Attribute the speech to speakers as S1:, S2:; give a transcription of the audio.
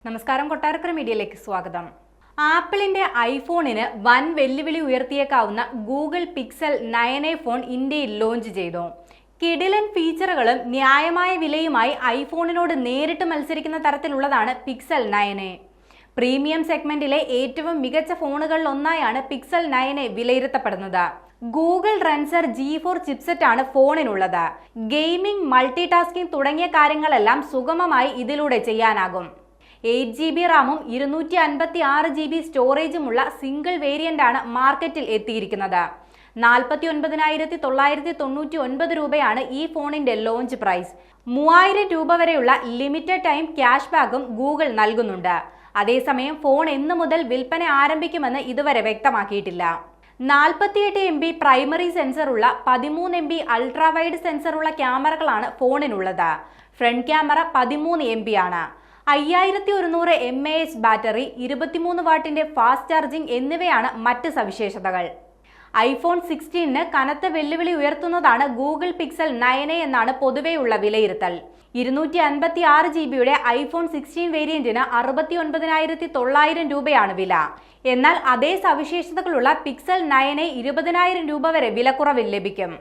S1: നമസ്കാരം, കൊട്ടാരക്കര മീഡിയയിലേക്ക് സ്വാഗതം. ആപ്പിളിന്റെ ഐഫോണിന് വൻ വെല്ലുവിളി ഉയർത്തിയേക്കാവുന്ന ഗൂഗിൾ പിക്സൽ 9a ഫോൺ ഇന്ത്യയിൽ ലോഞ്ച് ചെയ്തു. കിടിലൻ ഫീച്ചറുകളും ന്യായമായ വിലയുമായി ഐഫോണിനോട് നേരിട്ട് മത്സരിക്കുന്ന തരത്തിലുള്ളതാണ് പിക്സൽ 9a. പ്രീമിയം സെഗ്മെന്റിലെ ഏറ്റവും മികച്ച ഫോണുകളിൽ ഒന്നായാണ് പിക്സൽ 9a വിലയിരുത്തപ്പെടുന്നത്. ഗൂഗിൾ റെൻസർ G4 ചിപ്സെറ്റ് ആണ് ഫോണിനുള്ളത്. ഗെയിമിംഗ്, മൾട്ടി ടാസ്കിംഗ് തുടങ്ങിയ കാര്യങ്ങളെല്ലാം സുഗമമായി ഇതിലൂടെ ചെയ്യാനാകും. 8GB റാമും 256GB സ്റ്റോറേജുമുള്ള സിംഗിൾ വേരിയന്റ് ആണ് മാർക്കറ്റിൽ എത്തിയിരിക്കുന്നത്. 49,999 രൂപയാണ് ഈ ഫോണിന്റെ ലോഞ്ച് പ്രൈസ്. 3000 രൂപ വരെയുള്ള ലിമിറ്റഡ് ടൈം ക്യാഷ് ബാക്കും ഗൂഗിൾ നൽകുന്നുണ്ട്. അതേസമയം ഫോൺ എന്നു മുതൽ വിൽപ്പന ആരംഭിക്കുമെന്ന് ഇതുവരെ വ്യക്തമാക്കിയിട്ടില്ല. 48 MB പ്രൈമറി സെൻസറുള്ള 13 MB അൾട്രാ വൈഡ് സെൻസറുള്ള ക്യാമറകളാണ് ഫോണിനുള്ളത്. ഫ്രണ്ട് ക്യാമറ 13 MB ആണ്. 5100 mAh ബാറ്ററി, 23 വാട്ടിന്റെ ഫാസ്റ്റ് ചാർജിംഗ് എന്നിവയാണ് മറ്റ് സവിശേഷതകൾ. ഐഫോൺ 16ന് കനത്ത വെല്ലുവിളി ഉയർത്തുന്നതാണ് ഗൂഗിൾ പിക്സൽ 9a എന്നാണ് പൊതുവെയുള്ള വിലയിരുത്തൽ. 256GB ഐഫോൺ 16 വേരിയന്റിന് 69,900 രൂപയാണ് വില. എന്നാൽ അതേ സവിശേഷതകളുള്ള പിക്സൽ 9a 20,000 രൂപ വരെ വിലക്കുറവിൽ ലഭിക്കും.